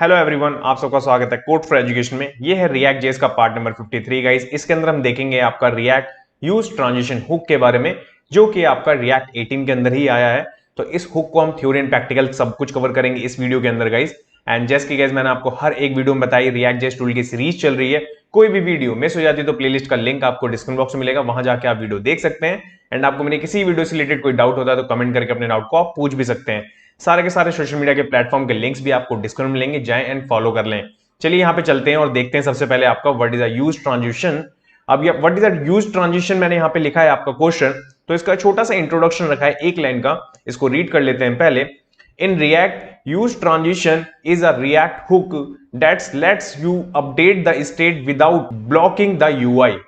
Hello everyone, आप सबका स्वागत है कोड फॉर एजुकेशन में। ये है रिएक्ट जेएस का पार्ट नंबर 53 गाइस। इसके अंदर हम देखेंगे आपका रिएक्ट यूज ट्रांजिशन हुक के बारे में, जो कि आपका रिएक्ट 18 के अंदर ही आया है। तो इस हुक को हम थ्योरी एंड प्रैक्टिकल सब कुछ कवर करेंगे इस वीडियो के अंदर गाइस। एंड जैसे कि गाइस मैंने आपको हर एक वीडियो में बताई, रिएक्ट जेएस टूल की सीरीज चल रही है। कोई भी वीडियो मिस हो जाती है तो प्लेलिस्ट का लिंक आपको डिस्क्रिप्शन बॉक्स में मिलेगा, वहां जाके आप वीडियो देख सकते हैं। एंड आपको मेरे किसी वीडियो से रिलेटेड कोई डाउट होता है तो कमेंट करके अपने डाउट को आप पूछ भी सकते हैं। सारे के सारे सोशल मीडिया के प्लेटफॉर्म के लिंक्स भी आपको डिस्क्रिप्शन में मिलेंगे, जाएं एंड फॉलो कर लें। चलिए यहाँ पे चलते हैं और देखते हैं सबसे पहले आपका what is a use transition. अब ये what is a use transition मैंने यहाँ पे लिखा है आपका क्वेश्चन, तो इसका छोटा सा इंट्रोडक्शन रखा है एक लाइन का, इसको रीड कर लेते हैं पहले। In React use transition is a react hook that lets you update the state without blocking the UI.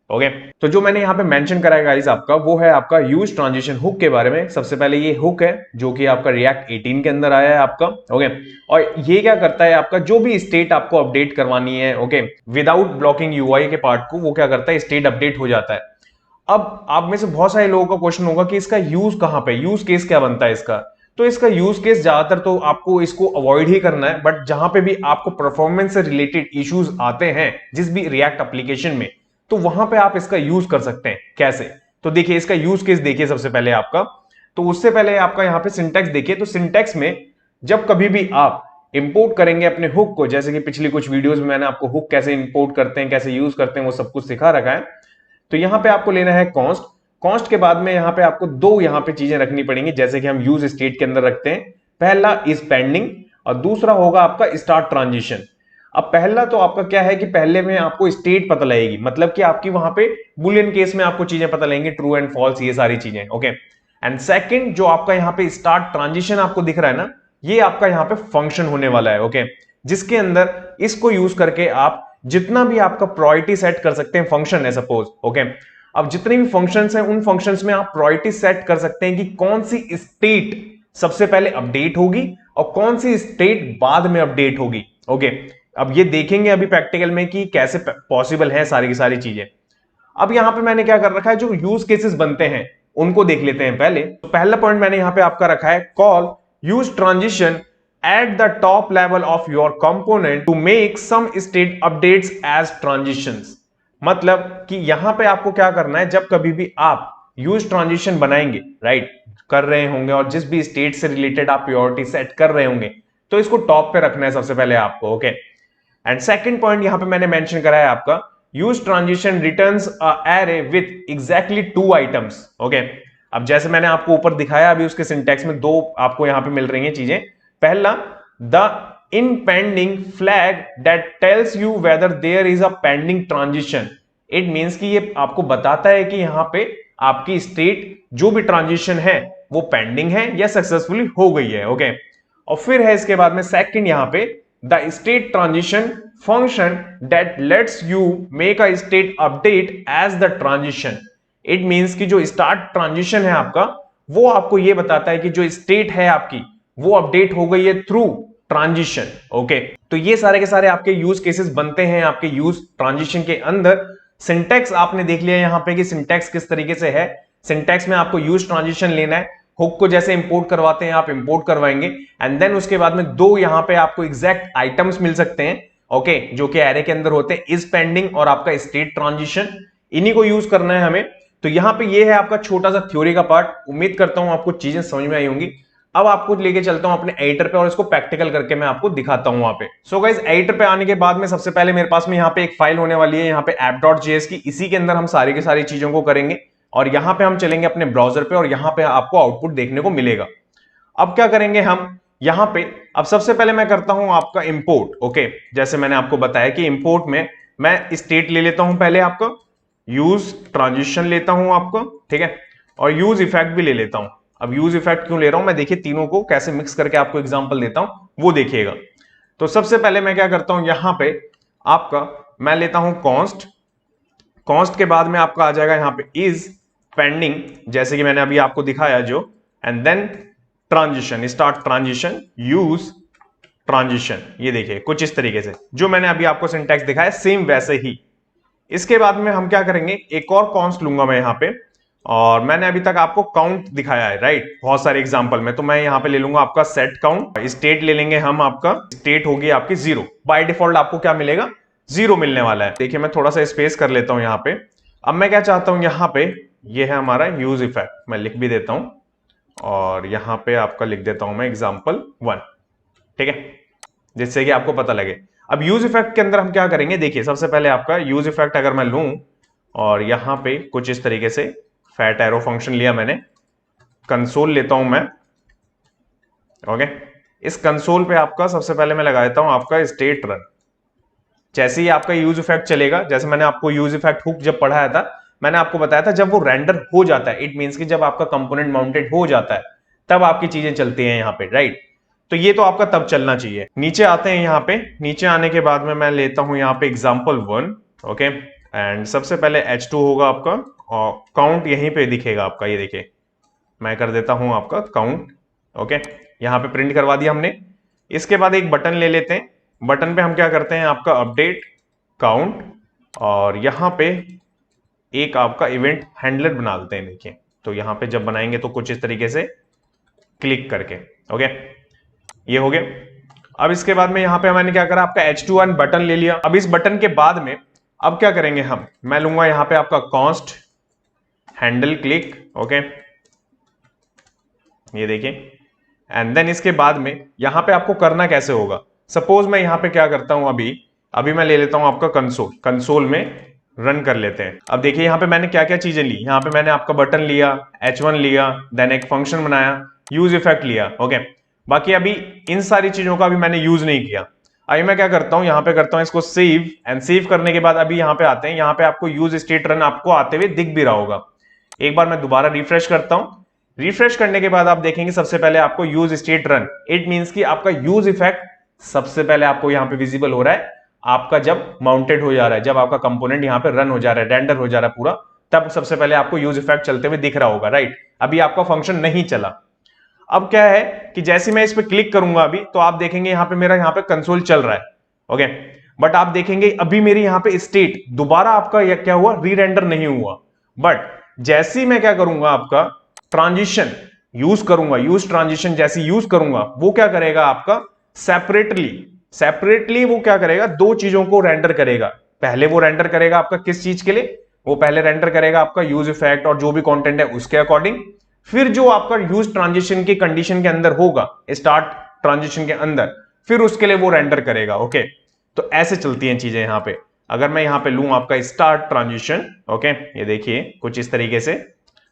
Okay, तो जो मैंने यहाँ पे मेंशन करा है गाइस आपका, वो है आपका यूज ट्रांजिशन हुक के बारे में। सबसे पहले ये हुक है जो कि आपका रिएक्ट 18 के अंदर आया है आपका। ओके, और ये क्या करता है, आपका जो भी स्टेट आपको अपडेट करवानी है, ओके, विदाउट ब्लॉकिंग यूआई के पार्ट को, वो क्या करता है, स्टेट अपडेट हो जाता है। अब आप में से बहुत सारे लोगों का क्वेश्चन होगा कि इसका यूज कहां पे, यूज केस क्या बनता है इसका। तो इसका यूज केस ज्यादातर तो आपको इसको अवॉइड ही करना है, बट जहां पे भी आपको परफॉर्मेंस से रिलेटेड इश्यूज आते हैं जिस भी रिएक्ट एप्लीकेशन में, तो वहां पे आप इसका यूज कर सकते हैं। कैसे, तो देखिए इसका यूज केस देखिए सबसे पहले आपका। तो उससे पहले आपका यहाँ पे सिंटैक्स देखिए। तो सिंटैक्स में जब कभी भी आप इंपोर्ट करेंगे अपने हुक को, जैसे कि पिछली कुछ वीडियोस में मैंने आपको हुक कैसे इंपोर्ट करते हैं, कैसे यूज करते हैं, वो सब कुछ सिखा रखा है। तो यहां पे आपको लेना है कॉन्स्ट। कॉन्स्ट के बाद में यहां पे आपको दो यहां पे चीजें रखनी पड़ेंगी, जैसे कि हम यूज स्टेट के अंदर रखते हैं। पहला इज पेंडिंग और दूसरा होगा आपका स्टार्ट ट्रांजिशन। अब पहला तो आपका क्या है कि पहले में आपको स्टेट पता लगेगी, मतलब कि आपकी वहां पे बुलियन केस में आपको चीजें पता लगेंगी, ट्रू एंड फॉल्स, ये सारी चीजें। ओके, एंड सेकंड जो आपका यहाँ पे स्टार्ट ट्रांजिशन आपको दिख रहा है ना, ये आपका यहाँ पे फंक्शन होने वाला है। ओके, जिसके अंदर इसको यूज करके आप जितना भी आपका प्रायोरिटी सेट कर सकते हैं। फंक्शन है सपोज, ओके, अब जितने भी फंक्शंस हैं उन फंक्शंस में आप प्रायोरिटी सेट कर सकते हैं कि कौन सी स्टेट सबसे पहले अपडेट होगी और कौन सी स्टेट बाद में अपडेट होगी। ओके, अब ये देखेंगे अभी प्रैक्टिकल में कि कैसे पॉसिबल है सारी की सारी चीजें। अब यहां पे मैंने क्या कर रखा है, जो यूज केसेस बनते हैं उनको देख लेते हैं पहले। तो पहला पॉइंट मैंने यहां पे आपका रखा है, call use transition at the top level of your component to make some state updates as transitions। मतलब कि यहां पे आपको क्या करना है, जब कभी भी आप यूज ट्रांजिशन बनाएंगे, राइट, कर रहे होंगे और जिस भी स्टेट से रिलेटेड आप प्रायोरिटी सेट कर रहे होंगे, तो इसको टॉप पे रखना है सबसे पहले आपको। ओके, एंड सेकंड पॉइंट यहां पे मैंने मेंशन करा है आपका, use transition returns a array with exactly 2 items. Okay, अब जैसे मैंने आपको ऊपर दिखाया, अभी उसके सिंटैक्स में दो आपको यहां पे मिल रही हैं चीजें। पहला, the in pending flag that tells you whether there is a pending transition. It means कि ये आपको बताता है कि यहां पे आपकी स्टेट जो भी ट्रांजिशन है वो पेंडिंग है या सक्सेसफुली हो गई है। ओके, और फिर है इसके बाद में सेकंड यहां पे, the state transition function that lets you make a state update as the transition. It means कि जो स्टार्ट ट्रांजिशन है आपका, वो आपको ये बताता है कि जो स्टेट है आपकी वो अपडेट हो गई है थ्रू ट्रांजिशन। ओके, तो ये सारे के सारे आपके यूज केसेस बनते हैं आपके यूज ट्रांजिशन के अंदर। सिंटैक्स आपने देख लिया यहां पे कि सिंटैक्स किस तरीके से है। सिंटैक्स में आपको यूज ट्रांजिशन लेना है, हुक को जैसे इंपोर्ट करवाते हैं आप इंपोर्ट करवाएंगे, एंड देन उसके बाद में दो यहां पे आपको एग्जैक्ट आइटम्स मिल सकते हैं, ओके, जो कि एरे के अंदर होते हैं, इज पेंडिंग और आपका स्टेट ट्रांजिशन। इन्हीं को यूज करना है हमें। तो यहां पे ये है आपका छोटा सा थ्योरी का पार्ट। उम्मीद करता हूं आपको चीजें समझ में आई होंगी। अब आपको लेके चलता हूं अपने एडिटर पे और इसको प्रैक्टिकल करके मैं आपको दिखाता हूं वहां पे। सो गाइस, एडिटर पे आने के बाद में सबसे पहले मेरे पास में यहाँ पे एक फाइल होने वाली है, यहाँ पे app.js की। इसी के अंदर हम सारी की सारी चीजों को करेंगे और यहाँ पे हम चलेंगे अपने ब्राउजर पे और यहाँ पे आपको आउटपुट देखने को मिलेगा। अब क्या करेंगे हम यहाँ पे, अब सबसे पहले मैं करता हूं आपका इंपोर्ट। ओके, जैसे मैंने आपको बताया कि इंपोर्ट में मैं स्टेट ले लेता हूं, पहले आपका यूज ट्रांजिशन लेता हूं आपको, ठीक है, और यूज इफेक्ट भी ले लेता हूं। अब यूज इफेक्ट क्यों ले रहा हूं मैं, देखिए तीनों को कैसे मिक्स करके आपको एग्जांपल देता हूं, वो देखिएगा। तो सबसे पहले मैं क्या करता हूं, यहां पे आपका मैं लेता हूं कॉन्स्ट। कॉन्स्ट के बाद में आपका आ जाएगा यहां पे इज पेंडिंग, जैसे कि मैंने अभी आपको दिखाया जो, and then transition, start transition, use transition. ये देखिए कुछ इस तरीके से जो मैंने अभी आपको सिंटैक्स दिखाया, सेम वैसे ही। इसके बाद में हम क्या करेंगे, एक और कॉन्स्ट लूंगा मैं यहां पे, और मैंने अभी तक आपको काउंट दिखाया है, राइट, बहुत सारे एग्जांपल में। तो मैं यहाँ पे ले लूंगा आपका सेट काउंट, स्टेट ले लेंगे हम, आपका स्टेट होगी आपकी 0। बाय डिफॉल्ट आपको क्या मिलेगा, 0 मिलने वाला है। देखिए मैं थोड़ा सा स्पेस कर लेता हूं यहाँ पे। अब मैं क्या चाहता हूं यहाँ पे, ये है हमारा यूज इफेक्ट, मैं लिख भी देता हूं और यहाँ पे आपका लिख देता हूं मैं example1, ठीक है, जिससे कि आपको पता लगे। अब यूज इफेक्ट के अंदर हम क्या करेंगे, देखिए सबसे पहले आपका यूज इफेक्ट अगर मैं लूं और यहां पे कुछ इस तरीके से फैट एरो फंक्शन लिया मैंने, कंसोल लेता हूं मैं, ओके। इस कंसोल पे आपका सबसे पहले मैं लगा देता हूं आपका स्टेट रन। जैसे ही आपका यूज इफेक्ट चलेगा, जैसे मैंने आपको यूज इफेक्ट हुक जब पढ़ाया था, मैंने आपको बताया था जब वो रेंडर हो जाता है, इट मींस कि जब आपका कंपोनेंट माउंटेड हो जाता है तब आपकी चीजें चलती हैं यहाँ पे, राइट। तो ये तो आपका तब चलना चाहिए। नीचे आते हैं, यहाँ पे नीचे आने के बाद में मैं लेता हूं यहाँ पे example1, ओके। एंड सबसे पहले H2 होगा आपका और काउंट यहीं पे दिखेगा आपका, ये देखिए मैं कर देता हूं आपका काउंट, ओके। यहाँ पे प्रिंट करवा दिया हमने। इसके बाद एक बटन ले लेते हैं, बटन पे हम क्या करते हैं आपका अपडेट काउंट, और यहाँ पे एक आपका इवेंट हैंडलर बना देते हैं। देखिए तो यहाँ पे जब बनाएंगे तो कुछ इस तरीके से क्लिक करके, ओके, ये हो गया। अब इसके बाद में यहाँ पे मैंने क्या करा, आपका H2 बटन ले लिया। अब इस बटन के बाद में अब क्या करेंगे हम, मैं लूंगा यहाँ पे आपका कॉन्स्ट हैंडल क्लिक, ओके, ये देखिए। एंड देन इसके बाद में यहां पे आपको करना कैसे होगा, सपोज मैं यहां पे क्या करता हूं, अभी मैं ले लेता हूं आपका कंसोल में रन कर लेते हैं। अब देखिए यहां पे मैंने क्या क्या चीजें ली, यहां पे मैंने आपका बटन लिया, H1 लिया, देन एक फंक्शन बनाया, यूज इफेक्ट लिया, ओके। बाकी अभी इन सारी चीजों का अभी मैंने यूज नहीं किया। अभी मैं क्या करता हूं, यहां पे करता हूं इसको सेव, एंड सेव करने के बाद अभी यहां पे आते हैं, यहां पे आपको यूज स्टेट रन आपको आते हुए दिख भी रहा होगा। एक बार मैं दोबारा रिफ्रेश करता हूं, रिफ्रेश करने के बाद आप देखेंगे सबसे पहले आपको use state run, it means कि आपका यूज इफेक्ट सबसे पहले आपको यहां पे विजिबल हो रहा है, आपका जब माउंटेड हो जा रहा है, जब आपका कंपोनेंट यहां पे रन हो जा रहा है, रेंडर हो जा रहा है पूरा, तब सबसे पहले आपको यूज इफेक्ट चलते हुए दिख रहा होगा, राइट। अभी आपका फंक्शन नहीं चला। अब क्या है कि जैसे मैं इस पे क्लिक करूंगा अभी, तो आप देखेंगे यहां पे मेरा यहां पे कंसोल चल रहा है, ओके। बट आप देखेंगे अभी मेरे यहां पे स्टेट दोबारा आपका क्या हुआ, री रेंडर नहीं हुआ। बट जैसे ही मैं क्या करूंगा, आपका ट्रांजिशन यूज करूंगा, यूज ट्रांजिशन जैसे यूज करूंगा, वो क्या करेगा आपका सेपरेटली वो क्या करेगा, दो चीजों को रेंडर करेगा। पहले वो रेंडर करेगा आपका किस चीज के लिए, वो पहले रेंडर करेगा आपका यूज इफेक्ट और जो भी कंटेंट है उसके अकॉर्डिंग। फिर जो आपका यूज ट्रांजिशन की कंडीशन के अंदर होगा, स्टार्ट ट्रांजिशन के अंदर, फिर उसके लिए वो रेंडर करेगा, ओके। तो ऐसे चलती हैं चीजें यहां पे। अगर मैं यहां पे लूं आपका स्टार्ट ट्रांजिशन, ओके, ये देखिए कुछ इस तरीके से,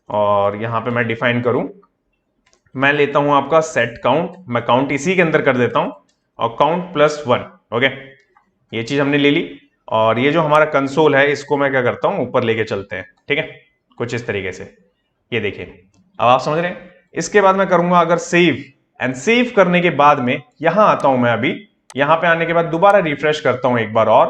और यहां पे मैं डिफाइन करूं, मैं लेता हूं आपका सेट काउंट, मैं काउंट इसी के अंदर कर देता हूं और काउंट +1, ओके। ये चीज हमने ले ली, और ये जो हमारा कंसोल है इसको मैं क्या करता हूं, ऊपर लेके चलते हैं, ठीक है, कुछ इस तरीके से, ये देखिए। अब आप समझ रहे हैं। इसके बाद मैं करूंगा अगर सेव, एंड सेव करने के बाद में यहां आता हूं मैं, अभी यहां पे आने के बाद दोबारा रिफ्रेश करता हूं एक बार और,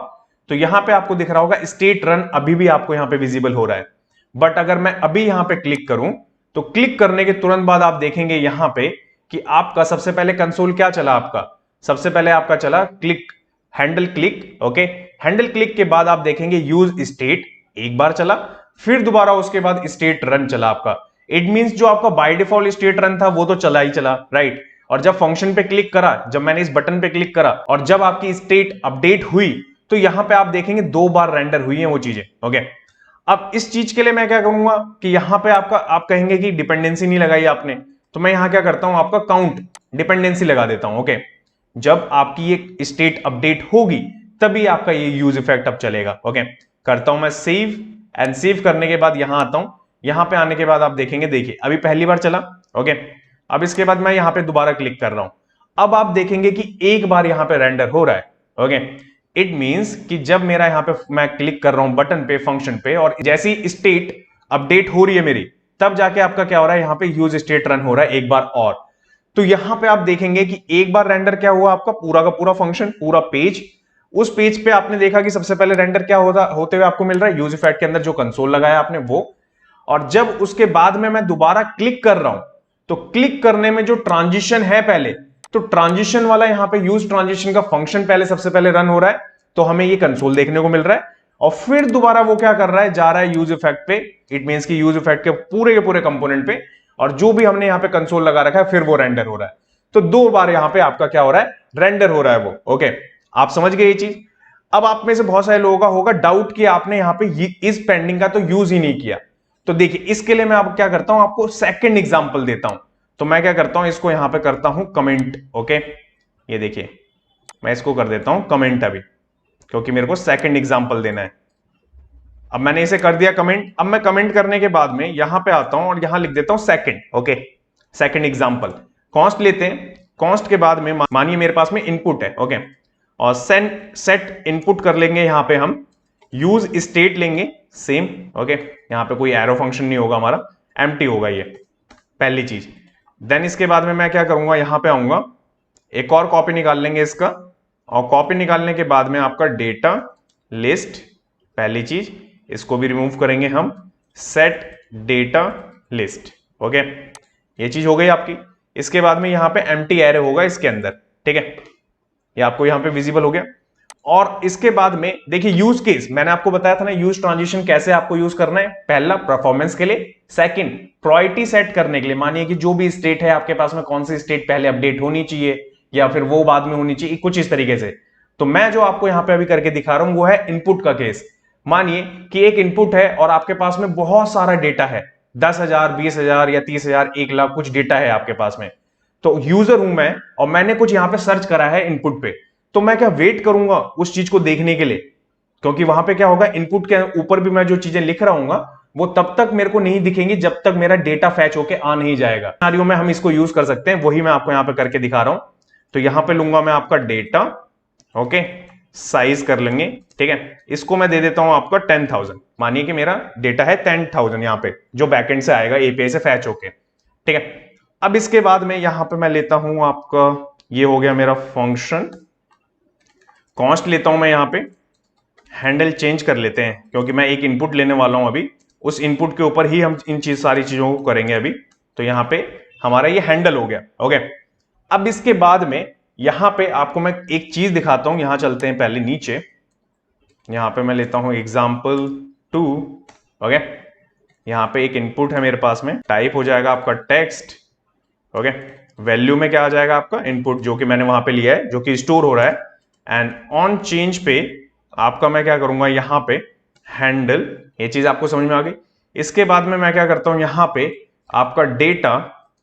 तो यहां पे आपको दिख रहा होगा स्टेट रन अभी भी आपको यहां पे विजिबल हो रहा है। बट अगर मैं अभी यहां पे क्लिक करूं, तो क्लिक करने के तुरंत बाद आप देखेंगे यहां पे कि आपका सबसे पहले कंसोल क्या चला, आपका सबसे पहले आपका चला click, handle click, okay. Handle click के बाद आप देखेंगे यूज स्टेट एक बार चला, फिर दोबारा उसके बाद स्टेट रन चला आपका। इट मींस जो आपका बाय डिफॉल्ट स्टेट रन था वो तो चला ही चला, राइट। और जब फंक्शन पे क्लिक करा, जब मैंने इस बटन पे क्लिक करा और जब आपकी स्टेट अपडेट हुई, तो यहां पे आप देखेंगे 2 बार रेंडर हुई है वो चीजें, ओके। अब इस चीज के लिए मैं क्या करूंगा कि यहां पे आप कहेंगे कि डिपेंडेंसी नहीं लगाई आपने, तो मैं यहां क्या करता हूं, आपका काउंट डिपेंडेंसी लगा देता हूं, ओके। जब आपकी ये स्टेट अपडेट होगी तभी आपका ये यूज इफेक्ट अब चलेगा, ओके। करता हूं मैं सेव, एंड सेव करने के बाद यहां आता हूं, यहां पे आने के बाद आप देखेंगे, देखिए अभी पहली बार चला, ओके। अब इसके बाद मैं यहां पे दोबारा क्लिक कर रहा हूं, अब आप देखेंगे कि एक बार यहां पे रेंडर हो रहा है, ओके। इट मींस कि जब मेरा यहां पे मैं क्लिक कर रहा हूं बटन पे, फंक्शन पे, और जैसी स्टेट अपडेट हो रही है मेरी, तब जाके आपका क्या हो रहा है, यहां पे यूज स्टेट रन हो रहा है एक बार और। तो यहां पे आप देखेंगे कि एक बार रेंडर क्या हुआ, आपका पूरा का पूरा फंक्शन, पूरा पेज, उस पेज पे आपने देखा कि सबसे पहले रेंडर क्या होते हुए आपको मिल रहा है, यूज इफेक्ट के अंदर जो कंसोल लगाया आपने वो। और जब उसके बाद में मैं दोबारा क्लिक कर रहा हूं, तो क्लिक करने में जो ट्रांजिशन है पहले, तो ट्रांजिशन वाला यहां पे यूज ट्रांजिशन का फंक्शन पहले सबसे पहले रन हो रहा है, तो हमें ये कंसोल देखने को मिल रहा है। और फिर दोबारा वो क्या कर रहा है, जा रहा है यूज इफेक्ट पे, इट मींस कि यूज इफेक्ट के पूरे कंपोनेंट पे, और जो भी हमने यहां पे कंसोल लगा रखा है फिर वो रेंडर हो रहा है। तो 2 बार यहां पे आपका क्या हो रहा है, रेंडर हो रहा है वो। ओके, आप समझ गए ये चीज। अब आप में से बहुत सारे लोगों का होगा डाउट कि आपने यहां पे इस पेंडिंग का तो यूज ही नहीं किया। तो देखिए इसके लिए मैं आप क्या करता हूं, आपको सेकंड एग्जांपल देता हूं। तो मैं क्या करता हूं, इसको यहां पे करता हूं कमेंट। ओके, ये देखिए मैं इसको कर देता हूं कमेंट अभी, क्योंकि मेरे को सेकंड एग्जांपल देना है। अब मैंने इसे कर दिया कमेंट। अब मैं कमेंट करने के बाद में यहां पे आता हूं और यहां लिख देता हूं second. Okay, second example const लेते हैं। कॉन्स्ट के बाद में मानिए मेरे पास में इनपुट है। ओके, और सेट इनपुट कर लेंगे यहां पे हम, यूज स्टेट लेंगे सेम। ओके, यहां पे कोई एरो फंक्शन नहीं होगा हमारा, एम्प्टी होगा ये पहली चीज। देन इसके बाद में मैं क्या करूंगा, यहां पे आऊंगा, एक और कॉपी निकाल लेंगे इसका, और कॉपी निकालने के बाद में आपका डेटा लिस्ट पहली चीज, इसको भी रिमूव करेंगे हम, सेट डेटा लिस्ट। ओके, ये चीज हो गई आपकी। इसके बाद में यहां पे एम्प्टी एरे होगा इसके अंदर, ठीक है, ये आपको यहां पे विजिबल हो गया। और इसके बाद में देखिए यूज केस, मैंने आपको बताया था ना यूज ट्रांजिशन कैसे आपको यूज करना है। पहला परफॉर्मेंस के लिए, सेकंड प्रायोरिटी सेट करने के लिए, मानिए कि जो भी स्टेट है आपके पास में, कौन सी स्टेट पहले अपडेट होनी चाहिए या फिर वो बाद में होनी चाहिए, कुछ इस तरीके से। तो मैं जो आपको यहां पे अभी करके दिखा रहा हूं वो है इनपुट का केस। मानिए कि एक इनपुट है और आपके पास में बहुत सारा डेटा है, 10,000 20,000 या 30,000 1 लाख कुछ डेटा है आपके पास में। तो यूजर हूं मैं और मैंने कुछ यहां पे सर्च करा है इनपुट पे, तो मैं क्या वेट करूंगा उस चीज को देखने के लिए, क्योंकि वहां पे क्या होगा, इनपुट के ऊपर भी मैं जो चीजें लिख रहा हूं वो तब तक मेरे को नहीं दिखेंगी जब तक मेरा डेटा फैच होके आ नहीं जाएगा। सिनेरियो में हम इसको यूज कर सकते हैं, वही मैं आपको यहां पे करके दिखा रहा हूं। तो यहां पे लूंगा मैं आपका डेटा, ओके, साइज कर लेंगे, ठीक है, इसको मैं दे देता हूं आपका 10,000। मानिए कि मेरा डेटा है 10,000 यहां पे, जो बैकएंड से आएगा एपीआई से फैच होके, ठीक है। अब इसके बाद में यहां पे मैं लेता हूं आपका, ये हो गया मेरा फंक्शन, कॉन्स्ट लेता हूं मैं यहां पे, हैंडल चेंज कर लेते हैं क्योंकि मैं एक इनपुट लेने वाला हूं अभी, उस इनपुट के ऊपर ही हम सारी चीजों को करेंगे अभी। तो यहां पे हमारा ये हैंडल हो गया। ओके, अब इसके बाद में यहां पे आपको मैं एक चीज दिखाता हूं, यहां चलते हैं पहले नीचे, यहां पे मैं लेता हूं एग्जाम्पल 2। ओके, यहां पे एक इनपुट है मेरे पास में, टाइप हो जाएगा आपका टेक्स्ट। ओके, वैल्यू में क्या आ जाएगा आपका इनपुट जो कि मैंने वहां पे लिया है, जो कि स्टोर हो रहा है। एंड ऑन चेंज पे आपका मैं क्या करूंगा, यहां पे हैंडल, ये चीज आपको समझ में आ गई। इसके बाद में मैं क्या करता हूं, यहां पे आपका डेटा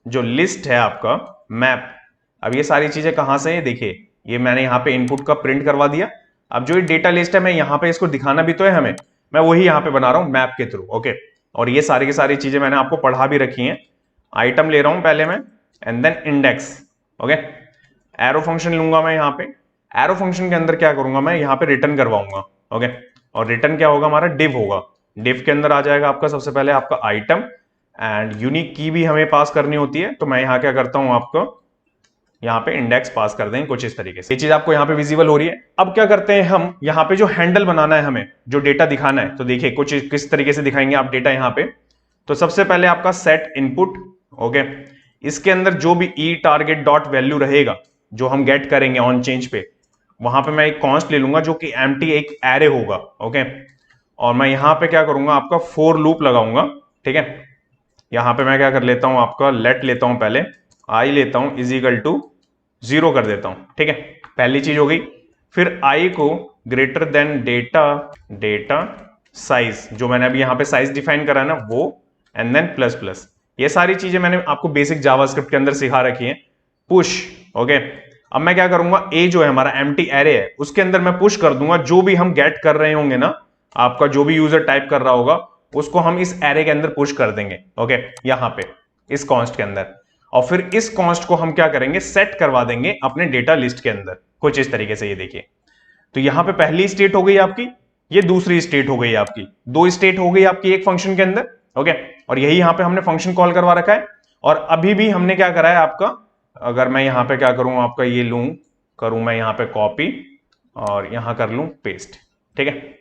जो लिस्ट है आपका मैप। अब ये सारी चीजें कहां से है, देखिए ये मैंने यहां पे इनपुट का प्रिंट करवा दिया। अब जो ये डेटा लिस्ट है मैं यहां पे इसको दिखाना भी तो है हमें, मैं वही यहां पे बना रहा हूं मैप के थ्रू। ओके, और ये सारी की सारी चीजें मैंने आपको पढ़ा भी रखी हैं। आइटम ले रहा हूं पहले मैं, and then index. Okay, arrow function लूंगा मैं यहां पे, एरो फंक्शन के अंदर क्या करूंगा मैं, यहां पे रिटर्न करवाऊंगा। ओके, और रिटर्न क्या होगा हमारा, डिव होगा। डिव के अंदर आ जाएगा आपका सबसे पहले आपका आइटम, एंड यूनिक की भी हमें पास करनी होती है। तो मैं यहां क्या करता हूं, आपको यहां पे इंडेक्स पास कर देंगे कुछ इस तरीके से। ये चीज आपको यहां पे विजिबल हो रही है। अब क्या करते हैं हम, यहां पे जो हैंडल बनाना है हमें, जो डेटा दिखाना है, तो देखिए कुछ किस तरीके से दिखाएंगे आप डेटा यहां पे। तो सबसे पहले आपका सेट इनपुट। ओके, इसके अंदर जो भी ई टारगेट डॉट वैल्यू रहेगा जो हम गेट करेंगे ऑन चेंज पे, वहां पे मैं एक कॉन्स्ट ले लूंगा जो कि एम्प्टी एक एरे होगा। ओके, और मैं यहां पे क्या करूंगा, आपका फॉर लूप लगाऊंगा। ठीक है, यहां पे मैं क्या कर लेता हूं, आपका लेट लेता हूं, पहले आई लेता हूं इज इक्वल टू 0 कर देता हूं। ठीक है, पहली चीज हो गई। फिर आई को ग्रेटर देन डेटा साइज, जो मैंने अभी यहां पे साइज डिफाइन करा है ना वो, एंड देन प्लस प्लस। ये सारी चीजें मैंने आपको बेसिक जावास्क्रिप्ट के अंदर सिखा रखी है। पुश। ओके, अब मैं क्या करूंगा, ए जो है हमारा एम्प्टी एरे है, उसके अंदर मैं पुश कर दूंगा जो भी हम गेट कर रहे होंगे ना, आपका जो भी यूजर टाइप कर रहा होगा उसको हम इस एरे के अंदर पुश कर देंगे। ओके, यहां पे इस कॉन्स्ट के अंदर, और फिर इस कॉन्स्ट को हम क्या करेंगे, सेट करवा देंगे अपने डेटा लिस्ट के अंदर कुछ इस तरीके से। ये देखिए, तो यहां पे पहली स्टेट हो गई आपकी, ये दूसरी स्टेट हो गई आपकी, 2 स्टेट हो गई आपकी एक फंक्शन के अंदर। ओके, और यही यहां पे हमने फंक्शन कॉल करवा रखा है। और अभी भी हमने क्या करा है आपका, अगर मैं यहां पे क्या करूं, आपका ये लूं, करूं मैं यहां पे कॉपी और यहां कर लूं पेस्ट। ठीक है,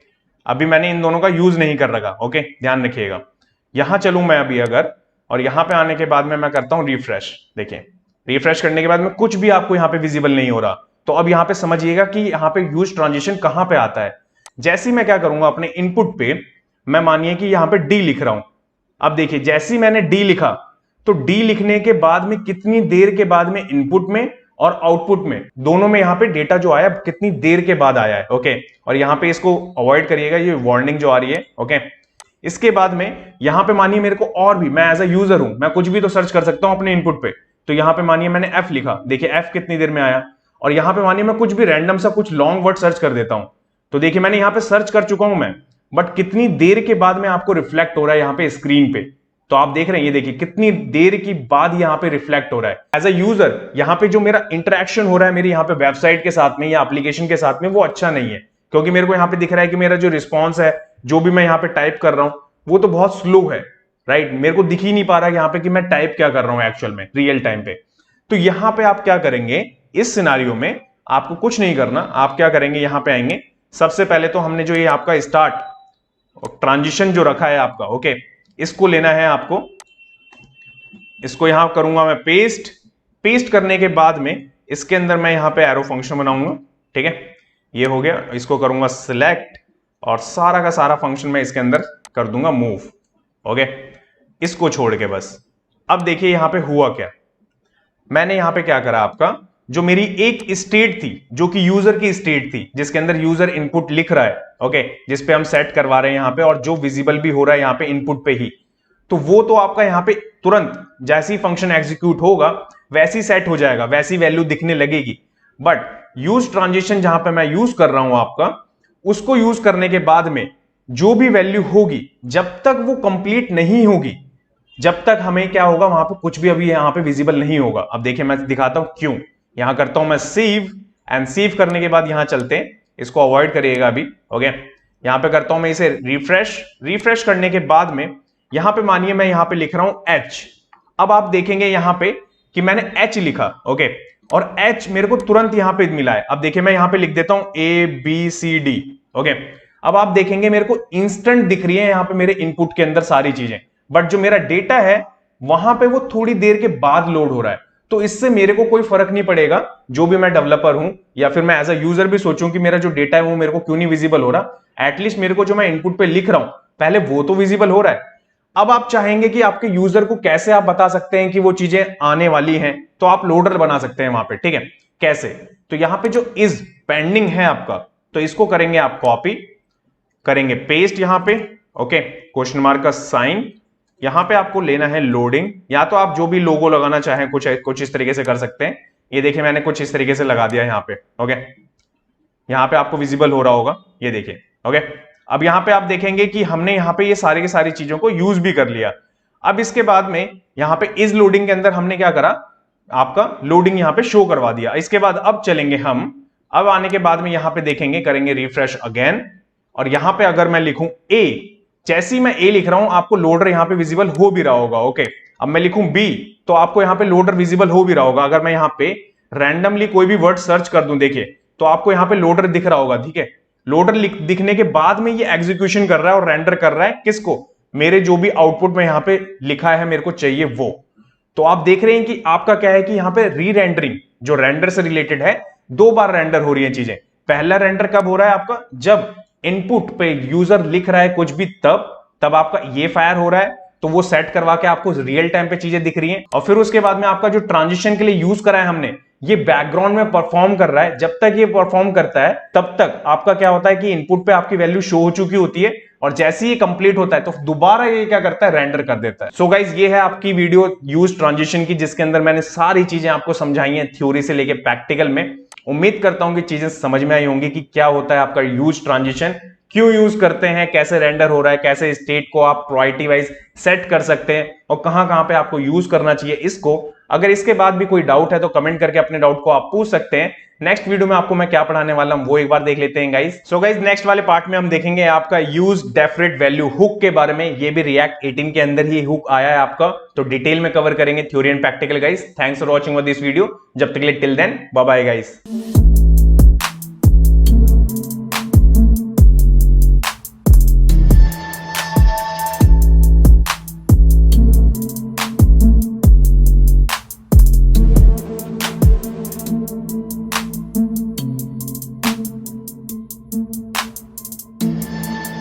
अभी मैंने इन दोनों का यूज नहीं कर रखा। ओके, ध्यान रखिएगा। यहां चलूं मैं अभी अगर, और यहां पे आने के बाद में मैं करता हूं रिफ्रेश। देखिए, रिफ्रेश करने के बाद में कुछ भी आपको यहां पे विजिबल नहीं हो रहा। तो अब यहां पे समझिएगा कि यहां पे यूज ट्रांजिशन कहां पे आता है। जैसे ही मैं क्या करूंगा अपने इनपुट पे, मैं मानिए कि यहां पे डी लिख रहा हूं। अब देखिए जैसे ही मैंने डी लिखा, तो डी लिखने के बाद में कितनी देर के बाद में इनपुट में और आउटपुट में दोनों में यहां पे डेटा जो आया कितनी देर के बाद आया है। ओके, और यहां पे इसको अवॉइड करिएगा, ये वार्निंग जो आ रही है। ओके, इसके बाद में यहां पे मानिए मेरे को और भी, मैं एज अ यूजर हूं, मैं कुछ भी तो सर्च कर सकता हूं अपने इनपुट पे। तो यहां पे मानिए मैंने एफ लिखा, देखिए एफ कितनी देर में आया। और यहां पे मानिए मैं कुछ भी रैंडम सा कुछ लॉन्ग वर्ड सर्च कर देता हूं, तो देखिए मैंने यहां पे सर्च कर चुका हूं मैं, बट कितनी देर के बाद में आपको रिफ्लेक्ट हो रहा है यहां पे स्क्रीन पे। तो आप देख रहे हैं, ये देखिए कितनी देर की बाद यहां पे रिफ्लेक्ट हो रहा है। एज अ यूजर यहां पे जो मेरा इंटरेक्शन हो रहा है मेरी यहां पे वेबसाइट के साथ में या एप्लीकेशन के साथ में, वो अच्छा नहीं है, क्योंकि मेरे को यहां पे दिख रहा है कि मेरा जो रिस्पॉन्स है, जो भी मैं यहां पे टाइप कर रहा हूं, वो तो बहुत स्लो है। राइट, मेरे को दिख ही नहीं पा रहा यहां पे कि मैं टाइप क्या कर रहा हूं एक्चुअल में रियल टाइम पे। तो यहां पे आप क्या करेंगे इस सिनारियो में, आपको कुछ नहीं करना, आप क्या करेंगे यहां पे आएंगे। सबसे पहले तो हमने जो ये आपका स्टार्ट और ट्रांजिशन जो रखा है आपका, ओके, इसको लेना है आपको। इसको यहां करूंगा मैं पेस्ट। पेस्ट करने के बाद में इसके अंदर मैं यहां पे एरो फंक्शन बनाऊंगा। ठीक है, ये हो गया। इसको करूंगा सिलेक्ट और सारा का सारा फंक्शन मैं इसके अंदर कर दूंगा मूव। ओके, इसको छोड़ के बस। अब देखिए यहां पे हुआ क्या, मैंने यहां पे क्या करा, आपका जो मेरी एक स्टेट थी जो कि यूजर की स्टेट थी, जिसके अंदर यूजर इनपुट लिख रहा है, ओके, जिसपे हम सेट करवा रहे हैं यहां पे, और जो विजिबल भी हो रहा है यहां पे इनपुट पे ही, तो वो तो आपका यहां पे तुरंत जैसे ही फंक्शन एग्जीक्यूट होगा वैसी सेट हो जाएगा, वैसी वैल्यू दिखने लगेगी। बट यूज ट्रांजिशन जहां पे मैं यूज कर रहा हूं आपका, उसको यूज करने के बाद में जो भी वैल्यू होगी, जब तक वो कंप्लीट नहीं होगी, जब तक हमें क्या होगा वहां पे कुछ भी अभी यहां पे विजिबल नहीं होगा। अब देखिए मैं दिखाता हूं क्यों। यहां करता हूं मैं सेव, एंड सेव करने के बाद यहां चलते हैं, इसको अवॉइड करिएगा अभी। ओके, यहां पे करता हूं मैं इसे रिफ्रेश। रिफ्रेश करने के बाद में यहां पे मानिए मैं यहां पे लिख रहा हूं एच। अब आप देखेंगे यहां पे कि मैंने एच लिखा, ओके, और एच मेरे को तुरंत यहां पे मिला है। अब देखिए मैं यहां पे लिख देता हूं A B C D. Okay, अब आप देखेंगे मेरे को इंस्टेंट दिख रही है यहां पे मेरे इनपुट के अंदर सारी चीजें, बट जो मेरा डेटा है वहां पे वो थोड़ी देर के बाद लोड हो रहा है। तो इससे मेरे को कोई फर्क नहीं पड़ेगा, जो भी मैं डेवलपर हूं या फिर मैं एज अ यूजर भी सोचूं कि मेरा जो डेटा है वो मेरे को क्यों नहीं विजिबल हो रहा, एटलीस्ट मेरे को जो मैं इनपुट पे लिख रहा हूं पहले वो तो विजिबल हो रहा है। अब आप चाहेंगे कि आपके यूजर को कैसे आप बता सकते हैं कि वो चीजें आने वाली हैं, तो आप लोडर बना सकते हैं वहां पे। ठीक है, कैसे? तो यहां पे जो इज पेंडिंग है आपका, तो इसको करेंगे आप कॉपी, करेंगे पेस्ट यहां पे। ओके, क्वेश्चन मार्क का साइन, यहां पे आपको लेना है लोडिंग, या तो आप जो भी लोगो लगाना चाहें कुछ इस तरीके से कर सकते हैं। ये देखिए मैंने कुछ इस तरीके से लगा दिया यहां पे। ओके, यहां पे आपको विजिबल हो रहा होगा, ये देखिए। ओके, अब यहां पे आप देखेंगे कि हमने यहां पे ये सारी की सारी चीजों को यूज भी कर लिया। अब इसके बाद में यहां पे इज लोडिंग के अंदर हमने क्या करा, आपका लोडिंग यहां पे शो करवा दिया। इसके बाद अब चलेंगे हम, अब आने के बाद में यहां पे देखेंगे, करेंगे रिफ्रेश अगेन, और यहां पे अगर मैं लिखूं ए, जैसे ही मैं ए लिख रहा हूं आपको लोडर यहां पे विजिबल हो भी रहा होगा। ओके, अब मैं लिखूं बी, तो आपको यहां पे लोडर विजिबल हो भी रहा होगा। अगर मैं यहां पे रैंडमली कोई भी वर्ड सर्च कर दूं, देखिए, तो आपको यहां पे लोडर दिख रहा होगा। ठीक है, लोडर दिखने के बाद में ये एग्जीक्यूशन कर रहा है और रेंडर कर रहा है किसको, मेरे जो भी आउटपुट में यहां पे लिखा है मेरे को चाहिए वो। तो आप देख रहे हैं कि आपका क्या है कि यहां पे री रेंडरिंग जो रेंडर से रिलेटेड है, दो बार रेंडर हो रही है चीजें। पहला रेंडर कब हो रहा है आपका, जब इनपुट पे यूजर लिख रहा है कुछ भी, तब आपका ये फायर हो रहा है, तो वो सेट करवा के आपको रियल टाइम पे चीजें दिख रही हैं। और फिर उसके बाद में आपका जो ट्रांजिशन के लिए यूज करा है हमने, ये बैकग्राउंड में परफॉर्म कर रहा है। जब तक ये परफॉर्म करता है तब तक आपका क्या होता है कि इनपुट पे आपकी वैल्यू शो हो चुकी होती है, और जैसे ही ये कंप्लीट होता है तो दोबारा ये क्या करता है, रेंडर कर देता है। सो गाइज, ये है आपकी वीडियो यूज ट्रांजिशन की, जिसके अंदर मैंने सारी चीजें आपको समझाई हैं थ्योरी से लेके प्रैक्टिकल में। उम्मीद करता हूं कि चीजें समझ में आई होंगी कि क्या होता है आपका यूज ट्रांजिशन, क्यों यूज करते हैं, कैसे रेंडर हो रहा है, कैसे स्टेट को आप प्रायोरिटी वाइज सेट कर सकते हैं, और कहां कहां पे आपको यूज करना चाहिए इसको। अगर इसके बाद भी कोई डाउट है तो कमेंट करके अपने डाउट को आप पूछ सकते हैं। नेक्स्ट वीडियो में आपको मैं क्या पढ़ाने वाला हूं वो एक बार देख लेते हैं गाइस। सो गाइस, नेक्स्ट वाले पार्ट में हम देखेंगे आपका यूज डेफिनेट वैल्यू हुक के बारे में। ये भी रिएक्ट 18 के अंदर ही हुक आया है आपका, तो डिटेल में कवर करेंगे theory and practical guys. Thanks for watching this video. जब तक के लिए till then bye bye guys.